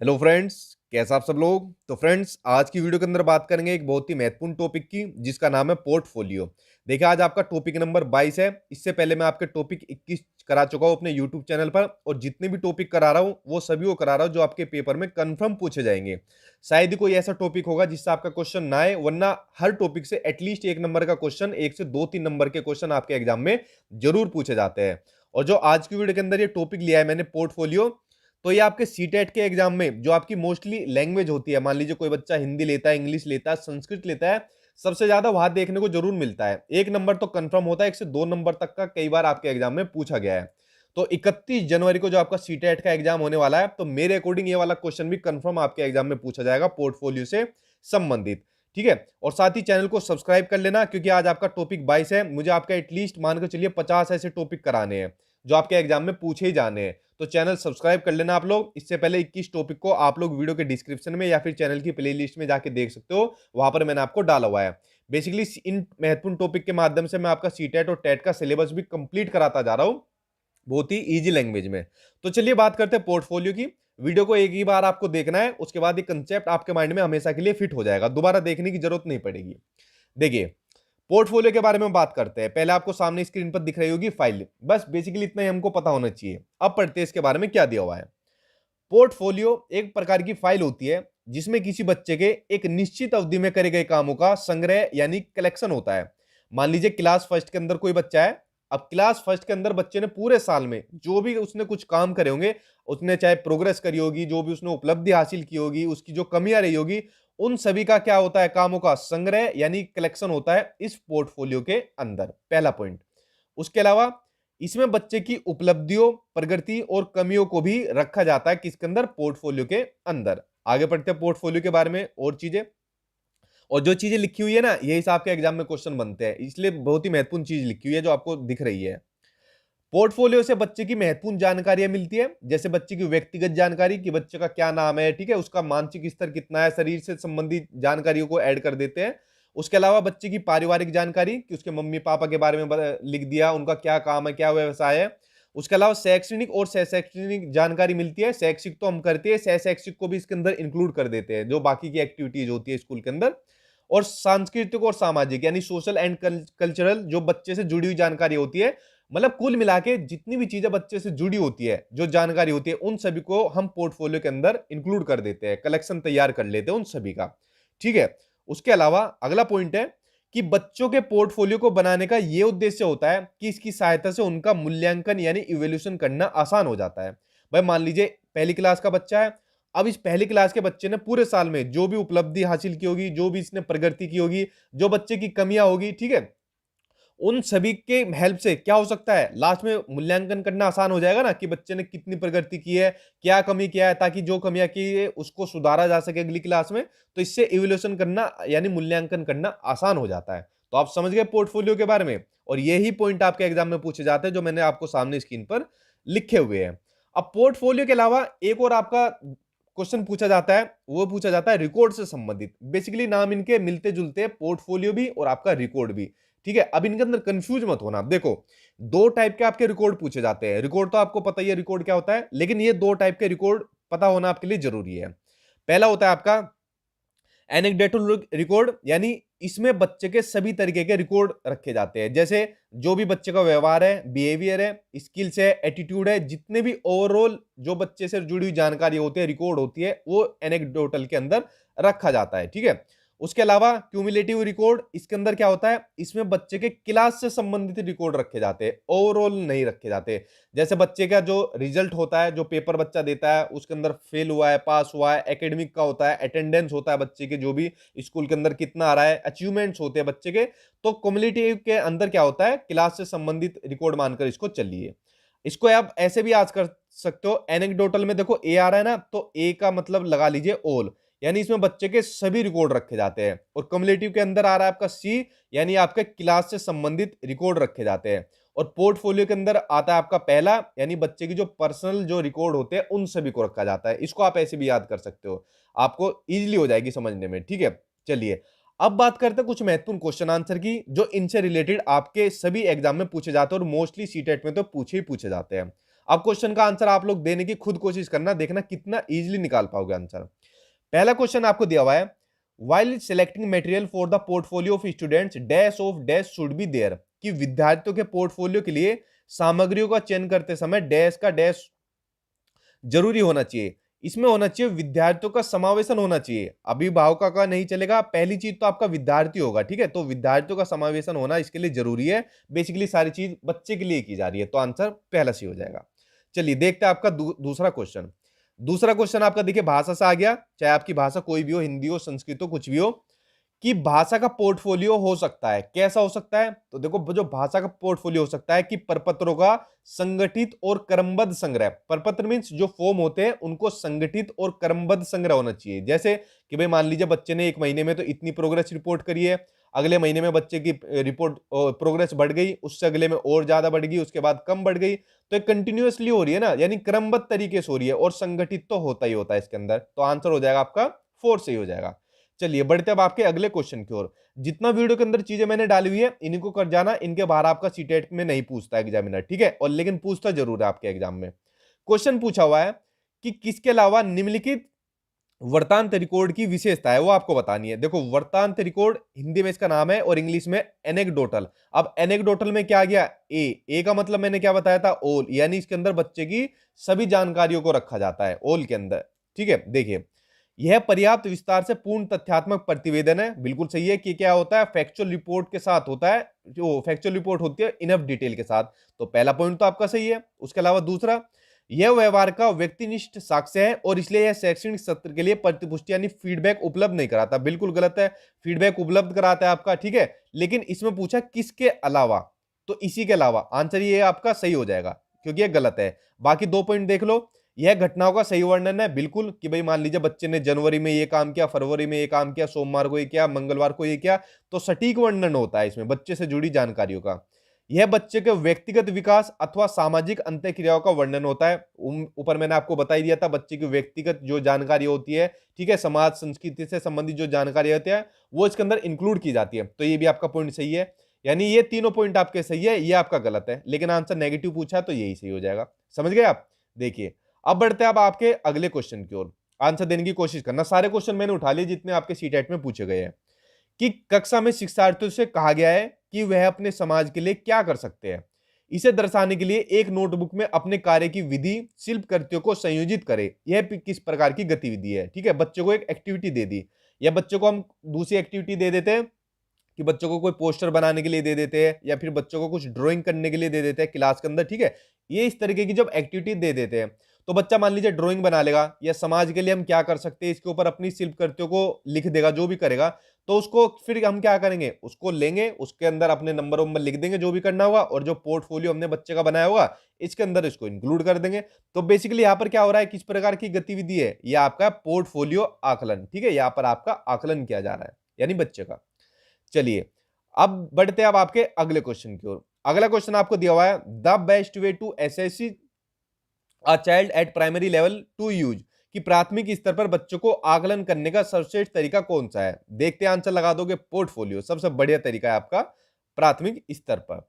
Hello friends, कैसे आप सब लोग। तो फ्रेंड्स, आज की वीडियो के अंदर बात करेंगे एक बहुत ही महत्वपूर्ण टॉपिक की, जिसका नाम है पोर्टफोलियो। देखिए, आज आपका टॉपिक नंबर 22 है। इससे पहले मैं आपके टॉपिक 21 करा चुका हूं अपने यूट्यूब चैनल पर, और जितने भी टॉपिक करा रहा हूं वो सभी वो करा रहा हूं जो आपके पेपर में कंफर्म पूछे जाएंगे। शायद ही कोई ऐसा टॉपिक होगा जिससे आपका क्वेश्चन ना आए, वरना हर टॉपिक से एटलीस्ट एक नंबर का क्वेश्चन, एक से दो तीन नंबर के क्वेश्चन आपके एग्जाम में जरूर पूछे जाते हैं। और जो आज की वीडियो के अंदर ये टॉपिक लिया है मैंने, पोर्टफोलियो, तो ये आपके सीटेट के एग्जाम में जो आपकी मोस्टली लैंग्वेज होती है, मान लीजिए कोई बच्चा हिंदी लेता है, इंग्लिश लेता है, संस्कृत लेता है, सबसे ज्यादा वहां देखने को जरूर मिलता है। एक नंबर तो कंफर्म होता है, एक से दो नंबर तक का कई बार आपके एग्जाम में पूछा गया है। तो 31 जनवरी को जो आपका सीटेट का एग्जाम होने वाला है, तो मेरे अकॉर्डिंग ये वाला क्वेश्चन भी कंफर्म आपके एग्जाम में पूछा जाएगा, पोर्टफोलियो से संबंधित। ठीक है, और साथ ही चैनल को सब्सक्राइब कर लेना, क्योंकि आज आपका टॉपिक 22 है। मुझे आपका एटलीस्ट मान के चलिए 50 ऐसे टॉपिक कराने हैं जो आपके एग्जाम में पूछे ही जाने हैं। तो चैनल सब्सक्राइब कर लेना आप लोग। इससे पहले 21 टॉपिक को आप लोग वीडियो के डिस्क्रिप्शन में या फिर चैनल की प्लेलिस्ट में जाके देख सकते हो, वहां पर मैंने आपको डाला हुआ है। बेसिकली इन महत्वपूर्ण टॉपिक के माध्यम से मैं आपका सीटेट और टेट का सिलेबस भी कंप्लीट कराता जा रहा हूं, बहुत ही इजी लैंग्वेज में। तो चलिए बात करते हैं पोर्टफोलियो की। वीडियो को एक ही बार आपको देखना है, उसके बाद ये कंसेप्ट आपके माइंड में हमेशा के लिए फिट हो जाएगा, दोबारा देखने की जरूरत नहीं पड़ेगी। देखिए, पोर्टफोलियो के बारे में बात करते हैं। पहले आपको सामने स्क्रीन पर दिख रही होगी फाइल, बस बेसिकली इतना ही हमको पता होना चाहिए। अब पढ़ते हैं इसके बारे में क्या दिया हुआ है। पोर्टफोलियो एक प्रकार की फाइल होती है जिसमें किसी बच्चे के एक निश्चित अवधि में करे गए कामों का संग्रह यानी कलेक्शन होता है। मान लीजिए क्लास फर्स्ट के अंदर कोई बच्चा है। अब क्लास फर्स्ट के अंदर बच्चे ने पूरे साल में जो भी उसने कुछ काम करे होंगे, उसने चाहे प्रोग्रेस करी होगी, जो भी उसने उपलब्धि हासिल की होगी, उसकी जो कमियां रही होगी, उन सभी का क्या होता है, कामों का संग्रह यानी कलेक्शन होता है इस पोर्टफोलियो के अंदर। पहला पॉइंट। उसके अलावा इसमें बच्चे की उपलब्धियों, प्रगति और कमियों को भी रखा जाता है किसके अंदर, पोर्टफोलियो के अंदर। आगे बढ़ते हैं पोर्टफोलियो के बारे में और चीजें। और जो चीजें लिखी हुई है ना, ये हिसाब के एग्जाम में क्वेश्चन बनते हैं, इसलिए बहुत ही महत्वपूर्ण चीज लिखी हुई है जो आपको दिख रही है। पोर्टफोलियो से बच्चे की महत्वपूर्ण जानकारियां मिलती है, जैसे बच्चे की व्यक्तिगत जानकारी कि बच्चे का क्या नाम है, ठीक है, उसका मानसिक स्तर कितना है, शरीर से संबंधित जानकारियों को ऐड कर देते हैं। उसके अलावा बच्चे की पारिवारिक जानकारी कि उसके मम्मी पापा के बारे में लिख दिया, उनका क्या काम है, क्या व्यवसाय है। उसके अलावा शैक्षणिक और सह शैक्षणिक जानकारी मिलती है। शैक्षिक तो हम करते हैं, सह शैक्षिक को भी इसके अंदर इंक्लूड कर देते हैं, जो बाकी की एक्टिविटीज होती है स्कूल के अंदर। और सांस्कृतिक और सामाजिक यानी सोशल एंड कल्चरल, जो बच्चे से जुड़ी हुई जानकारी होती है। मतलब कुल मिला के जितनी भी चीजें बच्चे से जुड़ी होती है, जो जानकारी होती है, उन सभी को हम पोर्टफोलियो के अंदर इंक्लूड कर देते हैं, कलेक्शन तैयार कर लेते हैं उन सभी का। ठीक है। उसके अलावा अगला पॉइंट है कि बच्चों के पोर्टफोलियो को बनाने का यह उद्देश्य होता है कि इसकी सहायता से उनका मूल्यांकन यानी इवेल्यूशन करना आसान हो जाता है। भाई मान लीजिए पहली क्लास का बच्चा है। अब इस पहली क्लास के बच्चे ने पूरे साल में जो भी उपलब्धि हासिल की होगी, जो भी इसने प्रगति की होगी, जो बच्चे की कमियां होगी, ठीक है, उन सभी के हेल्प से क्या हो सकता है, लास्ट में मूल्यांकन करना आसान हो जाएगा ना, कि बच्चे ने कितनी प्रगति की है, क्या कमी किया है, ताकि जो कमियां की है उसको सुधारा जा सके अगली क्लास में। तो इससे इवोल्यूशन करना यानी मूल्यांकन करना आसान हो जाता है। तो आप समझ गए पोर्टफोलियो के बारे में, और यही पॉइंट आपके एग्जाम में पूछे जाते हैं जो मैंने आपको सामने स्क्रीन पर लिखे हुए हैं। अब पोर्टफोलियो के अलावा एक और आपका क्वेश्चन पूछा जाता है, वो पूछा जाता है रिकॉर्ड से संबंधित। बेसिकली नाम इनके मिलते जुलते हैं, पोर्टफोलियो भी और आपका रिकॉर्ड भी। ठीक है, अब इनके अंदर कंफ्यूज मत होना। देखो, दो टाइप के आपके रिकॉर्ड पूछे जाते हैं। रिकॉर्ड तो आपको पता ही है रिकॉर्ड क्या होता है, लेकिन ये दो टाइप के रिकॉर्ड पता होना आपके लिए जरूरी है। पहला होता है आपका एनेक्डोटल रिकॉर्ड, यानी इसमें बच्चे के सभी तरीके के रिकॉर्ड रखे जाते हैं, जैसे जो भी बच्चे का व्यवहार है, बिहेवियर है, स्किल्स है, एटीट्यूड है, जितने भी ओवरऑल जो बच्चे से जुड़ी हुई जानकारी होती है, रिकॉर्ड होती है, वो एनेक्डोटल के अंदर रखा जाता है। ठीक है। उसके अलावा क्यूमुलेटिव रिकॉर्ड, इसके अंदर क्या होता है, इसमें बच्चे के क्लास से संबंधित रिकॉर्ड रखे जाते हैं, ओवरऑल नहीं रखे जाते। जैसे बच्चे का जो रिजल्ट होता है, जो पेपर बच्चा देता है, उसके अंदर फेल हुआ है, पास हुआ है, एकेडमिक का होता है, अटेंडेंस होता है बच्चे के, जो भी स्कूल के अंदर कितना आ रहा है, अचीवमेंट्स होते हैं बच्चे के। तो क्युमुलेटिव के अंदर क्या होता है, क्लास से संबंधित रिकॉर्ड मानकर इसको चलिए। इसको आप ऐसे भी याद कर सकते हो, एनेक्डोटल में देखो ए आ रहा है ना, तो ए का मतलब लगा लीजिए ऑल, यानी इसमें बच्चे के सभी रिकॉर्ड रखे जाते हैं। और क्युमुलेटिव के अंदर आ रहा है आपका सी, यानी आपके क्लास से संबंधित रिकॉर्ड रखे जाते हैं। और पोर्टफोलियो के अंदर आता है आपका पहला, यानी बच्चे की जो पर्सनल जो रिकॉर्ड होते हैं, उन सभी को रखा जाता है। इसको आप ऐसे भी याद कर सकते हो, आपको इजीली हो जाएगी समझने में। ठीक है। चलिए, अब बात करते हैं कुछ महत्वपूर्ण क्वेश्चन आंसर की, जो इनसे रिलेटेड आपके सभी एग्जाम में पूछे जाते हैं, और मोस्टली सीटेट में तो पूछे ही पूछे जाते हैं। अब क्वेश्चन का आंसर आप लोग देने की खुद कोशिश करना, देखना कितना इजीली निकाल पाओगे आंसर। पहला क्वेश्चन आपको दिया हुआ है, while selecting material for the portfolio of students dash of dash should be there, कि विद्यार्थियों के पोर्टफोलियो के लिए सामग्रियों का चयन करते समय डैश का डैश जरूरी होना चाहिए। इसमें होना चाहिए विद्यार्थियों का समावेशन होना चाहिए, अभिभावकों का नहीं चलेगा। पहली चीज तो आपका विद्यार्थी होगा, ठीक है, तो विद्यार्थियों का समावेशन होना इसके लिए जरूरी है। बेसिकली सारी चीज बच्चे के लिए की जा रही है, तो आंसर पहला सी हो जाएगा। चलिए देखते हैं आपका दूसरा क्वेश्चन। दूसरा क्वेश्चन आपका देखिए भाषा से आ गया, चाहे आपकी भाषा कोई भी हो, हिंदी हो, संस्कृत हो, कुछ भी हो, कि भाषा का पोर्टफोलियो हो सकता है। कैसा हो सकता है? तो देखो जो भाषा का पोर्टफोलियो हो सकता है कि प्रपत्रों का संगठित और क्रमबद्ध संग्रह। प्रपत्र मींस जो फॉर्म होते हैं उनको संगठित और क्रमबद्ध संग्रह होना चाहिए। जैसे कि भाई मान लीजिए बच्चे ने एक महीने में तो इतनी प्रोग्रेस रिपोर्ट करी है, अगले महीने में बच्चे की रिपोर्ट प्रोग्रेस बढ़ गई, उससे अगले में और ज्यादा बढ़ गई, उसके बाद कम बढ़ गई, तो कंटिन्यूअसली हो रही है ना, यानी क्रमबद्ध तरीके से हो रही है, और संगठित तो होता ही होता है इसके अंदर। तो आंसर हो जाएगा आपका 4 सही हो जाएगा। चलिए बढ़ते अब आपके अगले क्वेश्चन की ओर। जितना वीडियो के अंदर चीजें मैंने डाली हुई है इन्हीं को कर जाना, इनके बाहर आपका सीटेट में नहीं पूछता एग्जामिनर, ठीक है, और लेकिन पूछता जरूर है आपके एग्जाम में। क्वेश्चन पूछा हुआ है कि किसके अलावा निम्नलिखित वर्तांत रिकॉर्ड की विशेषता है वो आपको बतानी है। देखो वर्तांत रिकॉर्ड हिंदी में इसका नाम है और इंग्लिश में एनेक्डोटल। अब एनेक्डोटल में क्या आ गया? ए का मतलब मैंने क्या बताया था? ऑल, यानी इसके अंदर बच्चे की सभी जानकारियों को रखा जाता है ऑल के अंदर, ठीक है। देखिए यह पर्याप्त विस्तार से पूर्ण तथ्यात्मक प्रतिवेदन है, बिल्कुल सही है। कि क्या होता है? फैक्चुअल रिपोर्ट के साथ होता है, जो फैक्चुअल रिपोर्ट होती है इनफ डिटेल के साथ। तो पहला पॉइंट तो आपका सही है। उसके अलावा दूसरा, यह व्यवहार का व्यक्तिनिष्ठ साक्ष्य है और इसलिए यह शैक्षणिक सत्र के लिए प्रतिपुष्टि यानी फीडबैक उपलब्ध नहीं कराता। बिल्कुल गलत है, फीडबैक उपलब्ध कराता है आपका, ठीक है, लेकिन इसमें पूछा किसके अलावा, तो इसी के अलावा। आंसर ये आपका सही हो जाएगा क्योंकि ये गलत है। बाकी 2 पॉइंट देख लो। यह घटनाओं का सही वर्णन है, बिल्कुल, कि भाई मान लीजिए बच्चे ने जनवरी में ये काम किया, फरवरी में ये काम किया, सोमवार को ये किया, मंगलवार को ये किया, तो सटीक वर्णन होता है इसमें बच्चे से जुड़ी जानकारियों का। यह बच्चे के व्यक्तिगत विकास अथवा सामाजिक अंतःक्रियाओं का वर्णन होता है। ऊपर मैंने आपको बता ही दिया था, बच्चे की व्यक्तिगत जो जानकारी होती है, ठीक है, समाज संस्कृति से संबंधित जो जानकारी होती है वो इसके अंदर इंक्लूड की जाती है। तो ये भी आपका पॉइंट सही है, यानी ये तीनों पॉइंट आपके सही है, ये आपका गलत है, लेकिन आंसर नेगेटिव पूछा तो यही सही हो जाएगा। समझ गए आप? देखिए अब बढ़ते हैं आप आपके अगले क्वेश्चन की ओर। आंसर देने की कोशिश करना। सारे क्वेश्चन मैंने उठा लिए जितने आपके सीटेट में पूछे गए हैं। कि कक्षा में शिक्षार्थियों से कहा गया है कि वह अपने समाज के लिए क्या कर सकते हैं। इसे दर्शाने के लिए एक नोटबुक में अपने कार्य की विधि शिल्प कृत्यों को संयोजित करें। यह किस प्रकार की गतिविधि है? ठीक है, बच्चों को एक एक्टिविटी दे दी, या बच्चों को हम दूसरी एक्टिविटी दे देते हैं कि बच्चों को कोई पोस्टर बनाने के लिए दे देते हैं, या फिर बच्चों को कुछ ड्राइंग करने के लिए दे देते हैं क्लास के अंदर, ठीक है। ये इस तरीके की जब एक्टिविटी दे देते हैं तो बच्चा मान लीजिए ड्राइंग बना लेगा, या समाज के लिए हम क्या कर सकते हैं इसके ऊपर अपनी शिल्प कृत्यों को लिख देगा, जो भी करेगा, तो उसको फिर हम क्या करेंगे, उसको लेंगे, उसके अंदर अपने नंबर वंबर लिख देंगे जो भी करना होगा, और जो पोर्टफोलियो हमने बच्चे का बनाया होगा इसके अंदर इसको इंक्लूड कर देंगे। तो बेसिकली यहाँ पर क्या हो रहा है, किस प्रकार की गतिविधि है, यह आपका पोर्टफोलियो आकलन, ठीक है, यहाँ पर आपका आकलन किया जा रहा है यानी बच्चे का। चलिए अब बढ़ते हैं अब आपके अगले क्वेश्चन की ओर। अगला क्वेश्चन आपको दिया हुआ है, the best way to assess a child at primary level to use, कि प्राथमिक स्तर पर बच्चों को आकलन करने का सर्वश्रेष्ठ तरीका कौन सा है। देखते हैं, आंसर लगा दोगे पोर्टफोलियो सबसे बढ़िया तरीका है आपका प्राथमिक स्तर पर।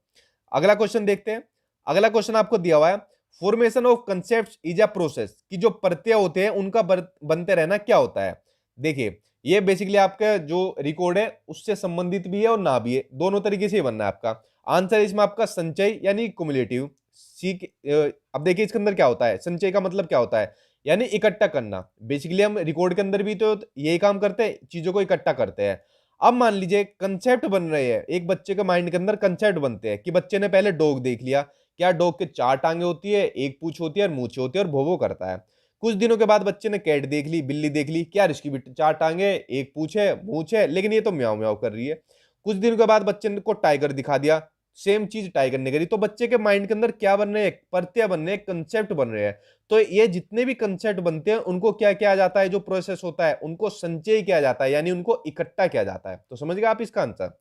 अगला क्वेश्चन देखते हैं। अगला क्वेश्चन आपको दिया हुआ है, formation of concept is a process, कि जो प्रत्यय होते हैं उनका बनते रहना क्या होता है। देखिए ये बेसिकली आपका जो रिकॉर्ड है उससे संबंधित भी है और ना भी है, दोनों तरीके से ही बनना है आपका। आंसर इसमें आपका संचय यानी क्युमुलेटिव सीख। अब देखिए इसके अंदर क्या होता है, संचय का मतलब क्या होता है, यानी इकट्ठा करना। बेसिकली हम रिकॉर्ड के अंदर भी तो यही काम करते हैं, चीजों को इकट्ठा करते हैं। अब मान लीजिए कंसेप्ट बन रहे हैं, एक बच्चे के माइंड के अंदर कंसेप्ट बनते हैं कि बच्चे ने पहले डॉग देख लिया, क्या डॉग के 4 टांगे होती है, एक पूंछ होती है और मूछें होती है और भोभो करता है। कुछ दिनों के बाद बच्चे ने कैट देख ली, बिल्ली देख ली, क्या इसकी भी 4 टांगे, एक पूंछ है, मूछ है, लेकिन ये तो म्याऊं म्याऊं कर रही है। कुछ दिनों के बाद बच्चे को टाइगर दिखा दिया, सेम चीज टाइगर ने करी। तो बच्चे के माइंड के अंदर क्या बन रहे हैं, प्रत्यय बन रहे हैं, कंसेप्ट बन रहे हैं। तो ये जितने भी कंसेप्ट बनते हैं उनको क्या किया जाता है, जो प्रोसेस होता है उनको संचय किया जाता है, यानी उनको इकट्ठा किया जाता है। तो समझ गए आप इसका आंसर।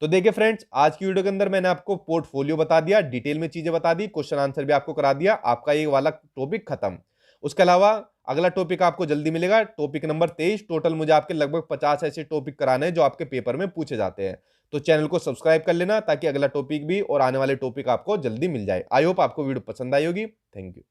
तो देखिए फ्रेंड्स, आज की वीडियो के अंदर मैंने आपको पोर्टफोलियो बता दिया, डिटेल में चीजें बता दी, क्वेश्चन आंसर भी आपको करा दिया, आपका ये वाला टॉपिक खत्म। उसके अलावा अगला टॉपिक आपको जल्दी मिलेगा, टॉपिक नंबर 23। टोटल मुझे आपके लगभग 50 ऐसे टॉपिक कराने हैं जो आपके पेपर में पूछे जाते हैं। तो चैनल को सब्सक्राइब कर लेना ताकि अगला टॉपिक भी और आने वाले टॉपिक आपको जल्दी मिल जाए। आई होप आपको वीडियो पसंद आई होगी। Thank you.